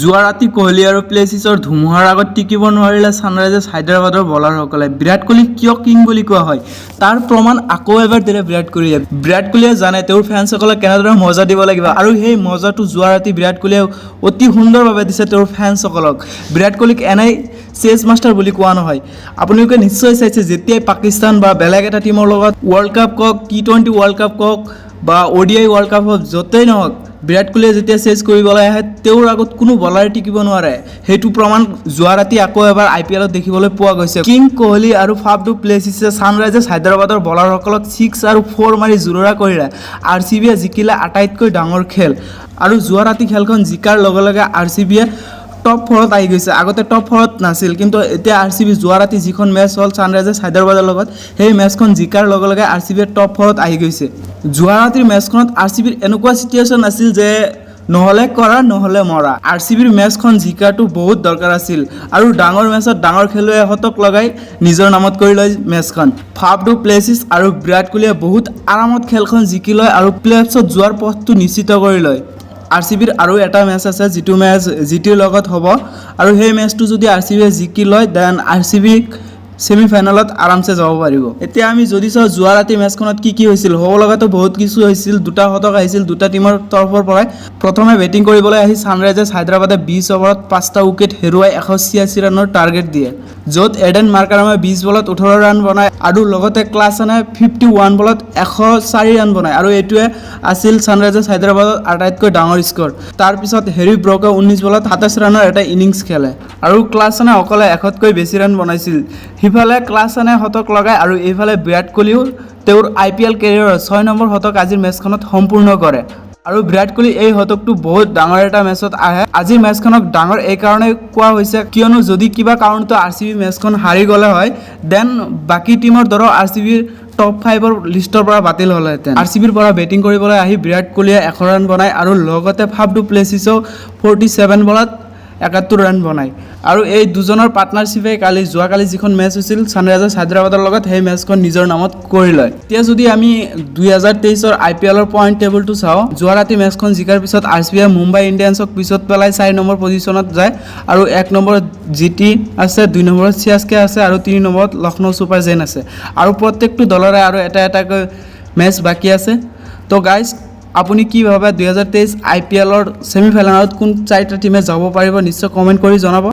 যোৱা ৰাতি কোহলি আৰু প্লেছিছৰ ধুমুহাৰ আগত টিকিব নোৱাৰিলে ছানৰাইজাৰ্ছ হায়দৰাবাদৰ বলাৰসকলে। বিৰাট কোহলিক কিয় কিং বুলি কোৱা হয় তাৰ প্ৰমাণ আকৌ এবাৰ দিলে বিৰাট কোহলিয়ে। বিৰাট কোহলিয়ে জানে তেওঁৰ ফেন্সসকলক কেনেদৰে মজা দিব লাগিব আৰু সেই মজাটো যোৱা ৰাতি বিৰাট কোহলিয়ে অতি সুন্দৰভাৱে দিছে তেওঁৰ ফেন্সসকলক। বিৰাট কোহলিক এনেই চেছ মাষ্টাৰ বুলি কোৱা নহয়। আপোনালোকে নিশ্চয় চাইছে যেতিয়াই পাকিস্তান বা বেলেগ এটা টীমৰ লগত ৱৰ্ল্ড কাপ কওক, T20 ৱৰ্ল্ড কাপ কওক বা ODI ৱৰ্ল্ড কাপ হওক, য'তেই নহওক বিৰাট কোহলিয়ে যেতিয়া চেছ কৰিবলৈ আহে তেওঁৰ আগত কোনো বলাৰে টিকিব নোৱাৰে। সেইটো প্ৰমাণ যোৱা ৰাতি আকৌ এবাৰ IPLত দেখিবলৈ পোৱা গৈছে। কিং কোহলি আৰু ফাফ ডু প্লেছিছে ছানৰাইজাৰ্ছ হায়দৰাবাদৰ বলাৰসকলক 6 আৰু 4 মাৰি জোৰা কৰিলে। RCBয়ে জিকিলে আটাইতকৈ ডাঙৰ খেল আৰু যোৱা ৰাতি খেলখন জিকাৰ লগে লগে RCBয়ে টপ 4ত আহি গৈছে। আগতে টপ 4ত নাছিল, কিন্তু এতিয়া RCB যোৱা ৰাতি যিখন মেচ হ'ল ছানৰাইজাৰ্ছ হায়দৰাবাদৰ লগত সেই মেচখন জিকাৰ লগে লগে RCBয়ে টপ 4ত আহি গৈছে। যোৱা ৰাতিৰ মেচখনত RCBৰ এনেকুৱা চিটুৱেশ্যন আছিল যে নহ'লে কৰা নহ'লে মৰা। RCBৰ মেচখন জিকাটো বহুত দৰকাৰ আছিল আৰু ডাঙৰ মেচত ডাঙৰ খেলুৱৈ এহঁতক লগাই নিজৰ নামত কৰি লয় মেচখন। ফাফ ডু প্লেছিছ আৰু বিৰাট কোহলিয়ে বহুত আৰামত খেলখন জিকি লয় আৰু প্লেঅফছত যোৱাৰ পথটো নিশ্চিত কৰি লয়। RCBৰ আৰু এটা মেচ আছে যিটো মেচ জিটিৰ লগত হ'ব আৰু সেই মেচটো যদি RCBয়ে জিকি লয় দেন RCB ছেমিফাইনেলত আৰামছে যাব পাৰিব। এতিয়া আমি যদি চাওঁ যোৱা ৰাতি মেচখনত কি হৈছিল, হ'ব লগাটো বহুত কিছু হৈছিল। দুটা শতক আহিছিল দুটা টীমৰ তৰফৰ পৰাই। প্ৰথমে বেটিং কৰিবলৈ আহি ছানৰাইজাৰ্ছ হায়দৰাবাদে 20 অভাৰত 5টা উইকেট হেৰুৱাই 186 ৰানৰ টাৰ্গেট দিয়ে, য'ত এডেন মাৰ্কাৰামে 20 বলত 18 ৰান বনায় আৰু লগতে ক্লাছনে 51 বলত 104 ৰান বনায় আৰু এইটোৱে আছিল ছানৰাইজাৰ্ছ হায়দৰাবাদৰ আটাইতকৈ ডাঙৰ স্ক'ৰ। তাৰপিছত হেৰি ব্ৰকে 19 বলত 27 ৰানৰ এটা ইনিংছ খেলে আৰু ক্লাছনে অকলে 100তকৈ বেছি ৰান বনাইছিল। সিফালে ক্লাছনে শতক লগায় আৰু এইফালে বিৰাট কোহলিও তেওঁৰ IPL কেৰিয়াৰৰ 6 নম্বৰ শতক আজিৰ মেচখনত সম্পূৰ্ণ কৰে আৰু বিৰাট কোহলি এই শতকটো বহুত ডাঙৰ এটা মেচত আহে। আজিৰ মেচখনক ডাঙৰ এইকাৰণে কোৱা হৈছে কিয়নো যদি কিবা কাৰণতো RCB মেচখন হাৰি গ'লে হয় দেন বাকী টীমৰ দৰে RCBৰ টপ 5ৰ লিষ্টৰ পৰা বাতিল হ'লহেঁতেন। RCBৰ পৰা বেটিং কৰিবলৈ আহি বিৰাট কোহলিয়ে 100 ৰান বনায় আৰু লগতে ফাফ ডু প্লেছিছেও 47 বলত 71 ৰান বনায় আৰু এই দুজনৰ পাৰ্টনাৰশ্বিপে যোৱাকালি যিখন মেচ হৈছিল ছানৰাইজাৰ্ছ হায়দৰাবাদৰ লগত সেই মেচখন নিজৰ নামত কৰি লয়। এতিয়া যদি আমি 2023ৰ IPLৰ পইণ্ট টেবুলটো চাওঁ, যোৱা ৰাতি মেচখন জিকাৰ পিছত RCBয়ে মুম্বাই ইণ্ডিয়ানছক পিছত পেলাই 4 নম্বৰ পজিশ্যনত যায় আৰু 1 নম্বৰত GT আছে, 2 নম্বৰত CSK আছে আৰু 3 নম্বৰত লক্ষ্ণৌ ছুপাৰ জায়েণ্ট আছে আৰু প্ৰত্যেকটো দলৰে আৰু এটাকৈ মেচ বাকী আছে। তো গাইজ আপুনি কি ভাবে 2023 IPLৰ ছেমিফাইনেলত কোন 4টা টীমে যাব পাৰিব নিশ্চয় কমেণ্ট কৰি জনাব।